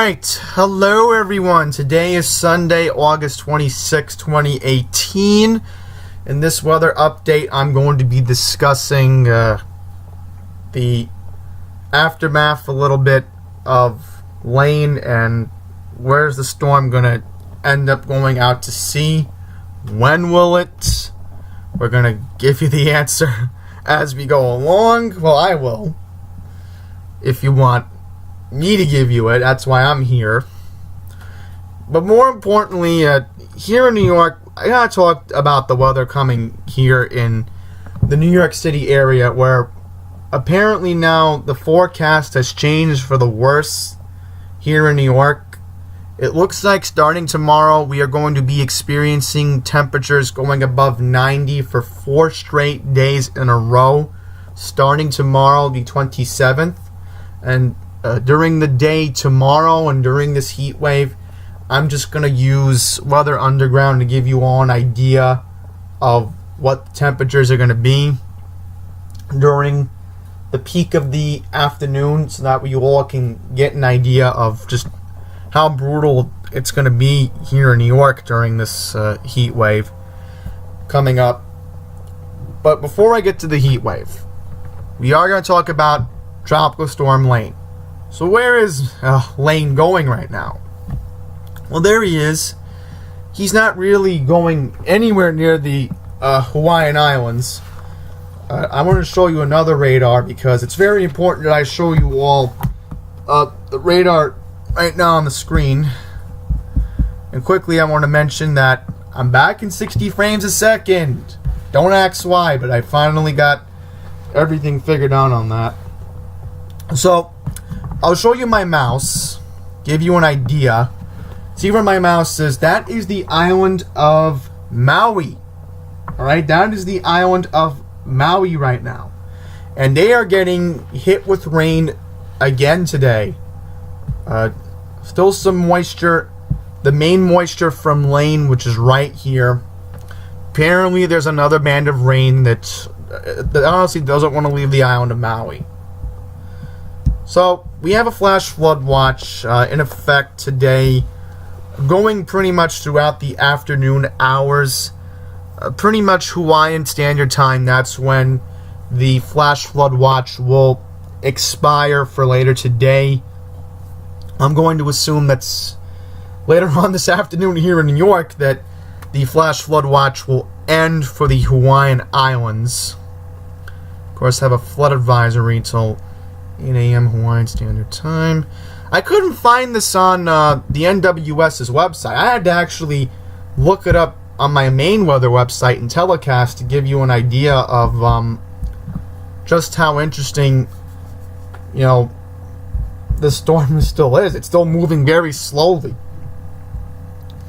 Alright, hello everyone. Today is Sunday, August 26, 2018. In this weather update, I'm going to be discussing the aftermath a little bit of Lane and where's the storm going to end up going out to sea. When will it? We're going to give you the answer as we go along. Well, I will. If you want me to give you it, that's why I'm here. But more importantly, here in New York, I gotta talk about the weather coming here in the New York City area, where apparently now the forecast has changed for the worse here in New York. It looks like starting tomorrow we are going to be experiencing temperatures going above 90 for 4 straight days in a row. Starting tomorrow, the 27th, and during the day tomorrow and during this heat wave, I'm just going to use Weather Underground to give you all an idea of what the temperatures are going to be during the peak of the afternoon, so that you all can get an idea of just how brutal it's going to be here in New York during this heat wave coming up. But before I get to the heat wave, we are going to talk about Tropical Storm Lane. So where is Lane going right now? Well, there he is. He's not really going anywhere near the Hawaiian Islands. I want to show you another radar because it's very important that I show you all the radar right now on the screen. And quickly, I want to mention that I'm back in 60 frames a second. Don't ask why, but I finally got everything figured out on that. So I'll show you my mouse, give you an idea. See where my mouse is? That is the island of Maui. Alright, that is the island of Maui right now. And they are getting hit with rain again today. Still some moisture. The main moisture from Lane, which is right here. Apparently there's another band of rain that honestly doesn't want to leave the island of Maui. So, we have a flash flood watch in effect today, going pretty much throughout the afternoon hours. Pretty much Hawaiian Standard Time, that's when the flash flood watch will expire for later today. I'm going to assume that's later on this afternoon here in New York that the flash flood watch will end for the Hawaiian Islands. Of course, have a flood advisory till 8 a.m. Hawaiian Standard Time. I couldn't find this on the NWS's website. I had to actually look it up on my main weather website and telecast to give you an idea of just how interesting, the storm still is. It's still moving very slowly.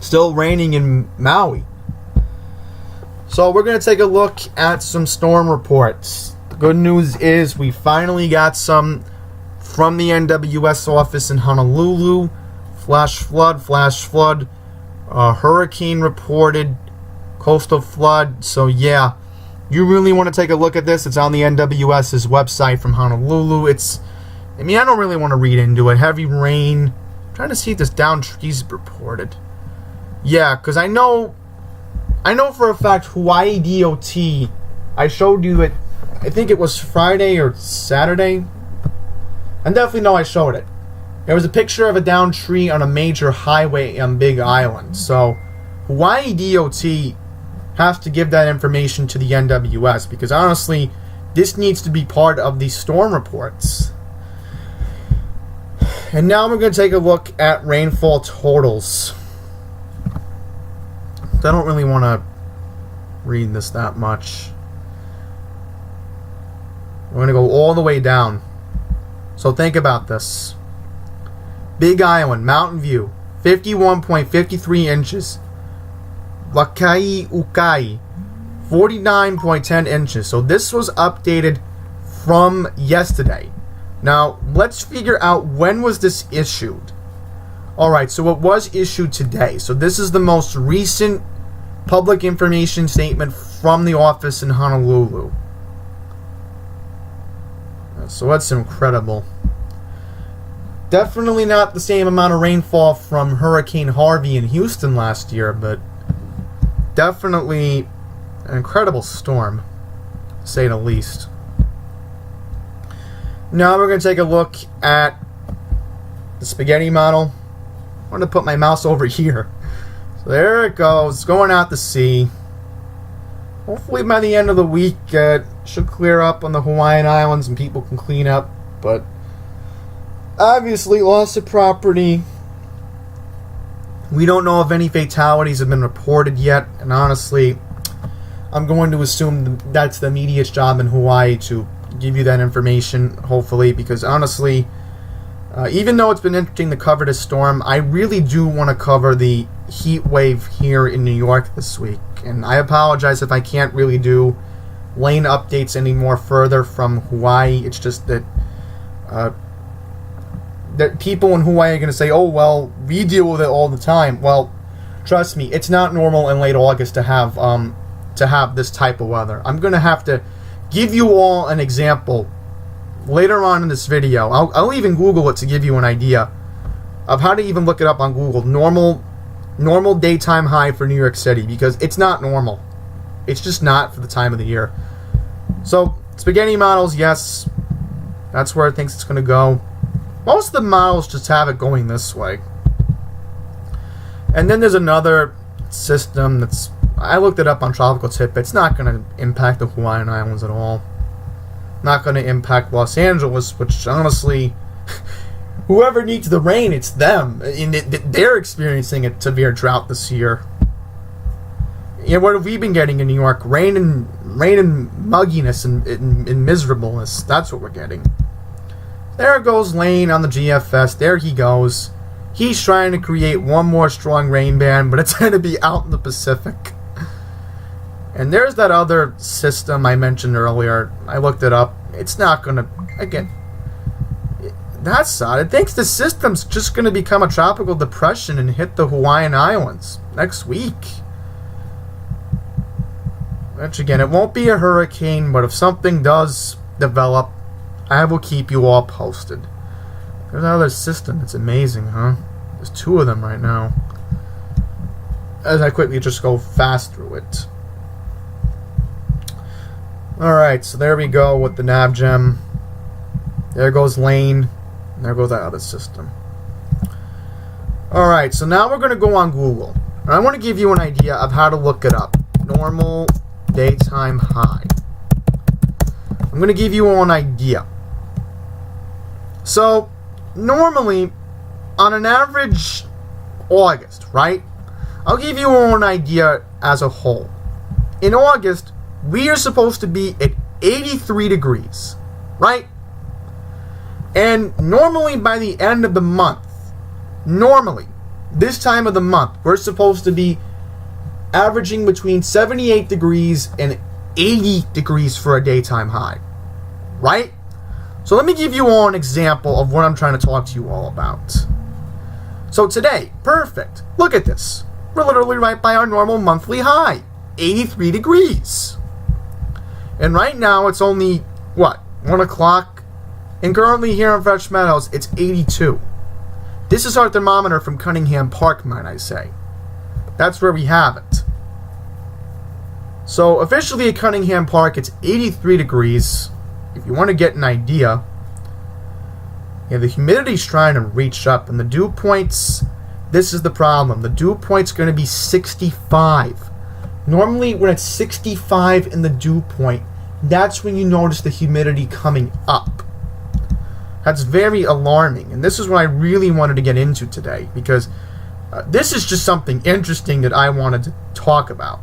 Still raining in Maui. So we're going to take a look at some storm reports. Good news is we finally got some from the NWS office in Honolulu. Flash flood, hurricane reported, coastal flood. So yeah, you really want to take a look at this. It's on the NWS's website from Honolulu. I don't really want to read into it. Heavy rain. I'm trying to see if this downed trees is reported. Yeah, because I know for a fact Hawaii DOT, I showed you it, I think it was Friday or Saturday. I definitely know I showed it. There was a picture of a downed tree on a major highway on Big Island. So, Hawaii DOT has to give that information to the NWS because honestly, this needs to be part of the storm reports. And now we're going to take a look at rainfall totals. I don't really want to read this that much. We're going to go all the way down. So think about this. Big Island, Mountain View, 51.53 inches. Wakai Ukai, 49.10 inches. So this was updated from yesterday. Now, let's figure out when was this issued. Alright, so it was issued today. So this is the most recent public information statement from the office in Honolulu. So that's incredible. Definitely not the same amount of rainfall from Hurricane Harvey in Houston last year, but definitely an incredible storm, to say the least. Now we're going to take a look at the spaghetti model. I'm going to put my mouse over here. So there it goes, going out to sea. Hopefully by the end of the week it should clear up on the Hawaiian Islands and people can clean up, but obviously loss of property. We don't know if any fatalities have been reported yet, and honestly, I'm going to assume that's the media's job in Hawaii to give you that information, hopefully, because honestly, even though it's been interesting to cover this storm, I really do want to cover the heat wave here in New York this week. And I apologize if I can't really do lane updates any more further from Hawaii. It's just that that people in Hawaii are going to say, oh, well, we deal with it all the time. Well, trust me, it's not normal in late August to have this type of weather. I'm going to have to give you all an example later on in this video. I'll even Google it to give you an idea of how to even look it up on Google. Normal daytime high for New York City, because it's not normal. It's just not for the time of the year. So, spaghetti models, yes, that's where it thinks it's going to go. Most of the models just have it going this way. And then there's another system that's, I looked it up on Tropical Tip. It's not going to impact the Hawaiian Islands at all. Not going to impact Los Angeles, which honestly, whoever needs the rain, it's them. They're experiencing a severe drought this year. You know, what have we been getting in New York? Rain and mugginess and miserableness. That's what we're getting. There goes Lane on the GFS. There he goes. He's trying to create one more strong rain band, but it's going to be out in the Pacific. And there's that other system I mentioned earlier. I looked it up. It's not going to, again, that's odd. It thinks the system's just going to become a tropical depression and hit the Hawaiian Islands next week. Which, again, it won't be a hurricane, but if something does develop, I will keep you all posted. There's another system. It's amazing, huh? There's two of them right now. As I quickly just go fast through it. Alright, so there we go with the NavGem. There goes Lane. And there goes that other system. Alright, so now we're going to go on Google. And I want to give you an idea of how to look it up. Normal daytime high. I'm going to give you all an idea. So, normally, on an average August, right? I'll give you all an idea as a whole. In August, we are supposed to be at 83 degrees, right? And normally by the end of the month, normally, this time of the month, we're supposed to be averaging between 78 degrees and 80 degrees for a daytime high, right? So let me give you all an example of what I'm trying to talk to you all about. So today, perfect. Look at this. We're literally right by our normal monthly high, 83 degrees. And right now it's only, what, 1 o'clock? And currently here in Fresh Meadows, it's 82. This is our thermometer from Cunningham Park, might I say. That's where we have it. So officially at Cunningham Park, it's 83 degrees. If you want to get an idea, yeah, the humidity's trying to reach up, and the dew points, this is the problem. The dew point's going to be 65. Normally, when it's 65 in the dew point, that's when you notice the humidity coming up. That's very alarming, and this is what I really wanted to get into today, because this is just something interesting that I wanted to talk about.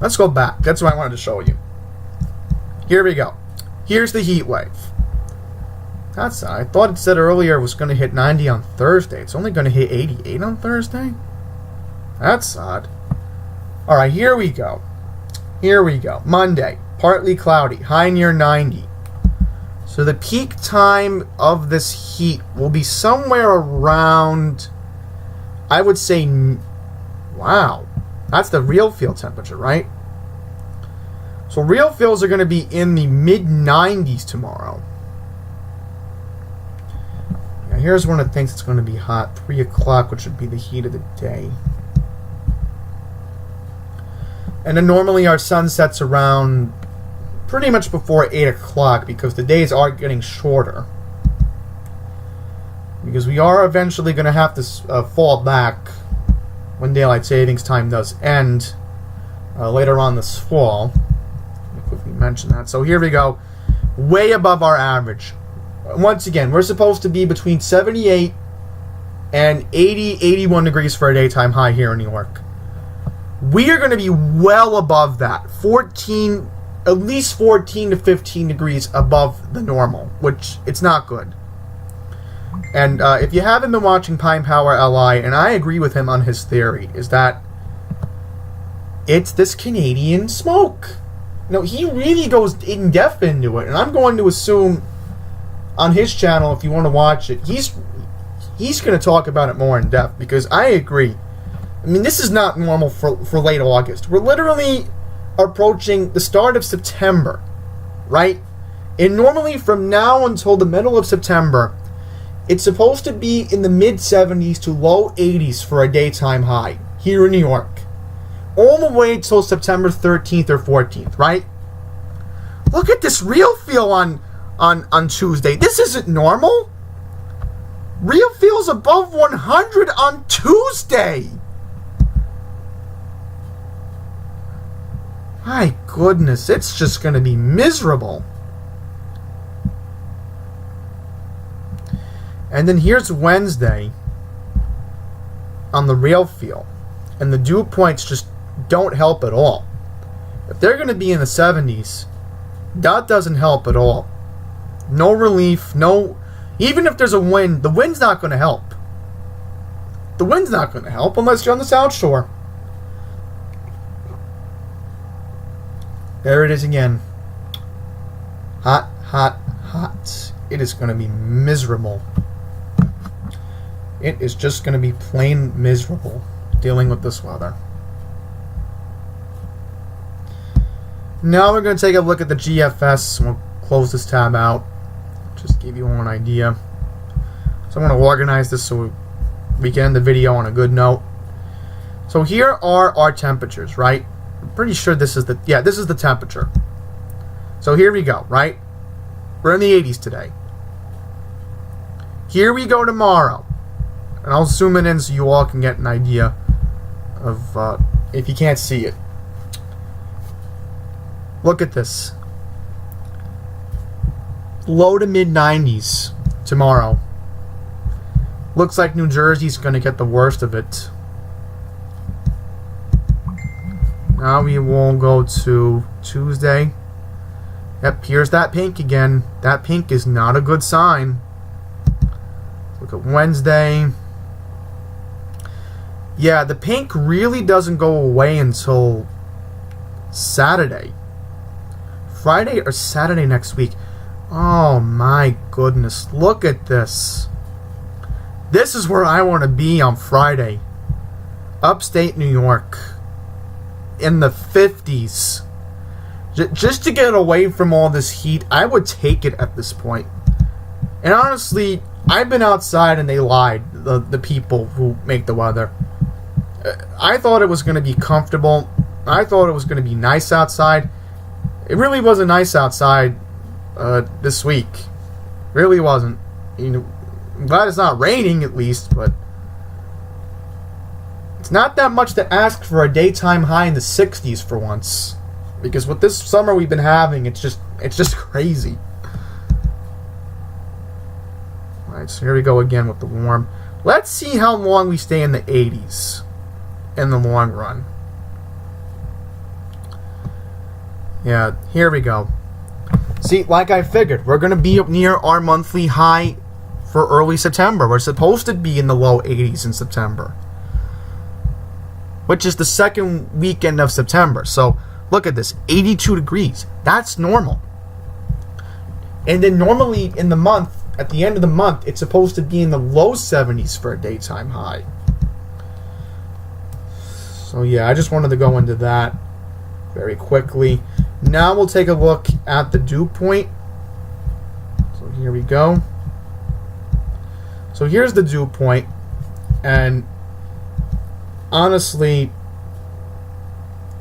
Let's go back. That's what I wanted to show you. Here we go. Here's the heat wave. I thought it said earlier it was going to hit 90 on Thursday. It's only going to hit 88 on Thursday? That's odd. Alright, here we go. Here we go. Monday, partly cloudy, high near 90. So the peak time of this heat will be somewhere around, I would say, wow, that's the real field temperature, right? So real feels are going to be in the mid-90s tomorrow. here's when it thinks it's going to be hot. 3 o'clock, which would be the heat of the day. And then normally our sun sets around pretty much before 8 o'clock because the days are getting shorter. Because we are eventually going to have to fall back when daylight savings time does end later on this fall. Let me quickly mention that. So here we go. Way above our average. Once again, we're supposed to be between 78 and 80, 81 degrees for a daytime high here in New York. We are going to be well above that. 14, at least 14 to 15 degrees above the normal, which it's not good. And if you haven't been watching Pine Power LI, and I agree with him on his theory, is that it's this Canadian smoke. You know, he really goes in depth into it, and I'm going to assume on his channel, if you want to watch it, he's going to talk about it more in depth, because I agree. I mean, this is not normal for late August. We're literally approaching the start of September, right? And normally from now until the middle of September, it's supposed to be in the mid-70s to low 80s for a daytime high here in New York. All the way till September 13th or 14th, right? Look at this real feel on Tuesday. This isn't normal. Real feels above 100 on Tuesday. My goodness, it's just going to be miserable. And then here's Wednesday on the real feel. And the dew points just don't help at all. If they're going to be in the 70s, that doesn't help at all. No relief, no... Even if there's a wind, the wind's not going to help. The wind's not going to help unless you're on the South Shore. There it is again. Hot, hot, hot. It is going to be miserable. It is just going to be plain miserable dealing with this weather. Now we're going to take a look at the GFS. We'll close this tab out. Just give you all an idea. So I'm going to organize this so we can end the video on a good note. So here are our temperatures, right? I'm pretty sure this is this is the temperature. So here we go, right? We're in the 80s today. Here we go tomorrow. And I'll zoom it in so you all can get an idea of, if you can't see it. Look at this. Low to mid 90s tomorrow. Looks like New Jersey's going to get the worst of it. Now we will go to Tuesday. Yep, here's that pink again. That pink is not a good sign. Look at Wednesday. Yeah, the pink really doesn't go away until Saturday. Friday or Saturday next week. Oh my goodness. Look at this. This is where I want to be on Friday. Upstate New York. In the 50s. Just to get away from all this heat, I would take it at this point. And honestly, I've been outside and they lied. The people who make the weather. I thought it was going to be comfortable. I thought it was going to be nice outside. It really wasn't nice outside this week. Really wasn't. You know, I'm glad it's not raining at least, but it's not that much to ask for a daytime high in the 60s for once. Because with this summer we've been having, it's just crazy. Alright, so here we go again with the warm. Let's see how long we stay in the 80s in the long run. Yeah, here we go. See, like I figured, we're going to be up near our monthly high for early September. We're supposed to be in the low 80s in September, which is the second weekend of September. So, look at this, 82 degrees. That's normal. And then normally in the month, at the end of the month, it's supposed to be in the low 70s for a daytime high. So yeah, I just wanted to go into that very quickly. Now we'll take a look at the dew point. So here we go. So here's the dew point, and honestly,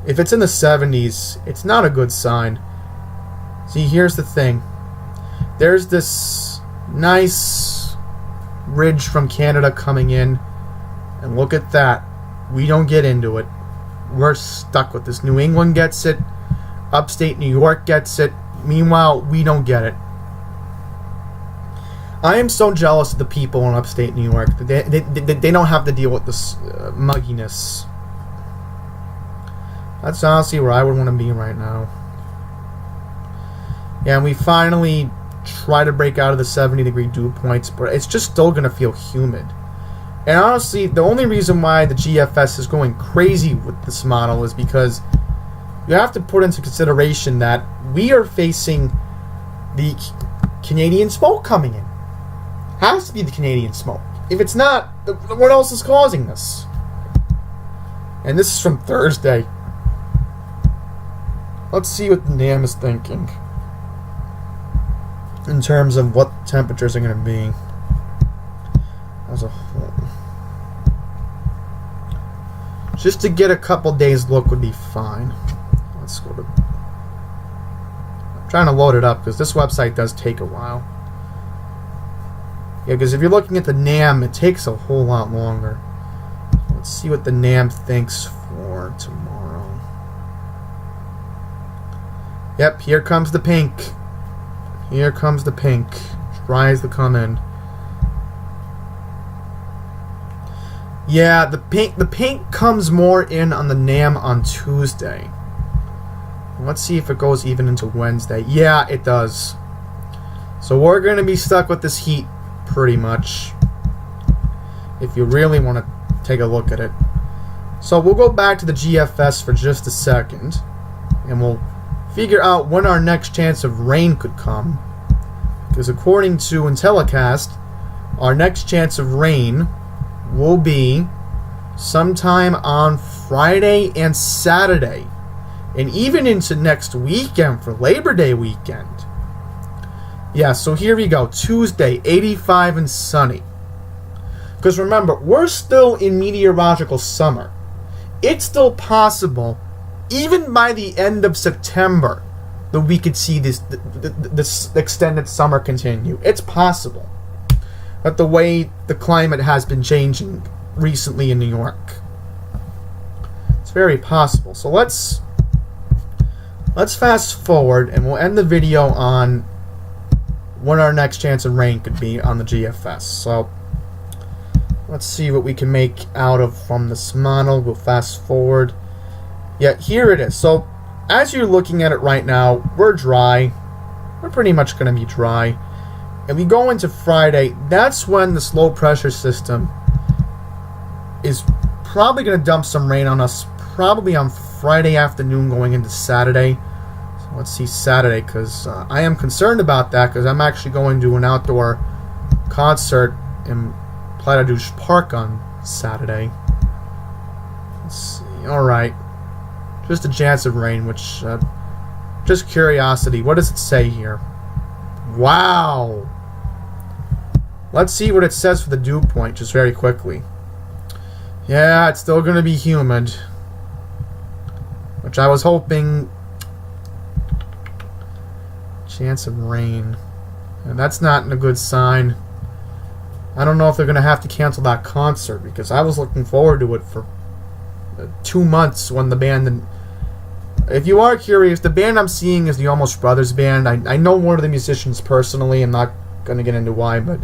if it's in the 70s, it's not a good sign. See, here's the thing. There's this nice ridge from Canada coming in, and look at that. We don't get into it. We're stuck with this. New England gets it. Upstate New York gets it. Meanwhile, we don't get it. I am so jealous of the people in upstate New York. They don't have to deal with this mugginess. That's honestly where I would want to be right now. Yeah, and we finally try to break out of the 70-degree dew points, but it's just still going to feel humid. And honestly, the only reason why the GFS is going crazy with this model is because you have to put into consideration that we are facing the Canadian smoke coming in. Has to be the Canadian smoke. If it's not, what else is causing this? And this is from Thursday. Let's see what the NAM is thinking in terms of what temperatures are going to be as a whole. Just to get a couple days look would be fine. Let's go to... I'm trying to load it up because this website does take a while. Yeah, because if you're looking at the NAM, it takes a whole lot longer. Let's see what the NAM thinks for tomorrow. Yep, here comes the pink. Here comes the pink. Tries to come in. Yeah, the pink comes more in on the NAM on Tuesday. Let's see if it goes even into Wednesday. Yeah, it does. So we're going to be stuck with this heat pretty much, if you really want to take a look at it. So we'll go back to the GFS for just a second, and we'll figure out when our next chance of rain could come. Because according to Intellicast, our next chance of rain will be sometime on Friday and Saturday, and even into next weekend for Labor Day weekend. Yeah, so here we go. Tuesday, 85 and sunny. Because remember, we're still in meteorological summer. It's still possible, even by the end of September, that we could see this extended summer continue. It's possible. But the way the climate has been changing recently in New York, it's very possible. So let's fast forward, and we'll end the video on when our next chance of rain could be on the GFS. So let's see what we can make out of from this model. We'll fast forward. Yeah, here it is. So as you're looking at it right now, we're dry. We're pretty much going to be dry. And we go into Friday. That's when this low pressure system is probably going to dump some rain on us, probably on Friday afternoon going into Saturday. So let's see Saturday, because I am concerned about that, because I'm actually going to an outdoor concert in Platadouche Park on Saturday. Let's see. Alright. Just a chance of rain, which, just curiosity. What does it say here? Wow! Let's see what it says for the dew point, just very quickly. Yeah, it's still going to be humid, which I was hoping. Chance of rain. And that's not a good sign. I don't know if they're going to have to cancel that concert, because I was looking forward to it for 2 months when the band... If you are curious, the band I'm seeing is the Almost Brothers band. I know one of the musicians personally. I'm not going to get into why, but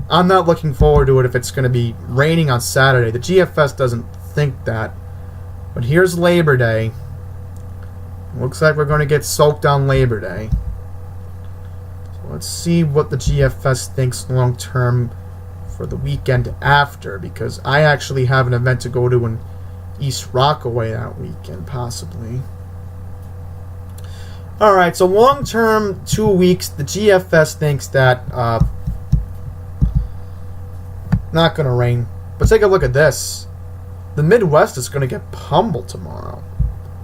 I'm not looking forward to it if it's going to be raining on Saturday. The GFS doesn't think that. But here's Labor Day. Looks like we're going to get soaked on Labor Day. So let's see what the GFS thinks long term for the weekend after, because I actually have an event to go to in East Rockaway that weekend, possibly. Alright, so long term, 2 weeks, the GFS thinks that not going to rain. But take a look at this. The Midwest is going to get pummeled tomorrow.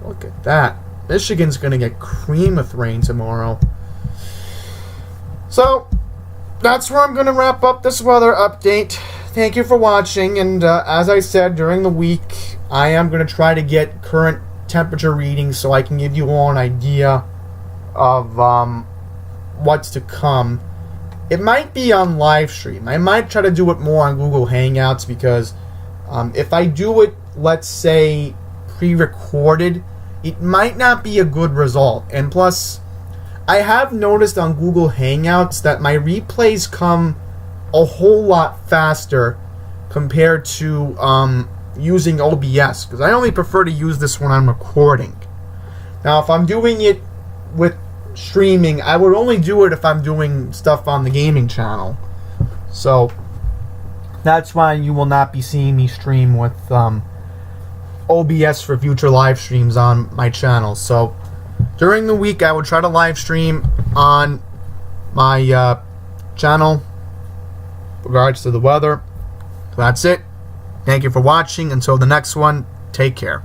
Look at that. Michigan's going to get cream with rain tomorrow. So, that's where I'm going to wrap up this weather update. Thank you for watching, and as I said, during the week, I am going to try to get current temperature readings so I can give you all an idea of what's to come. It might be on live stream. I might try to do it more on Google Hangouts because if I do it, let's say, pre-recorded, it might not be a good result. And plus, I have noticed on Google Hangouts that my replays come a whole lot faster compared to using OBS, because I only prefer to use this when I'm recording. Now, if I'm doing it with streaming, I would only do it if I'm doing stuff on the gaming channel. So that's why you will not be seeing me stream with OBS for future live streams on my channel. So during the week, I will try to live stream on my channel with regards to the weather. So that's it. Thank you for watching. Until the next one, take care.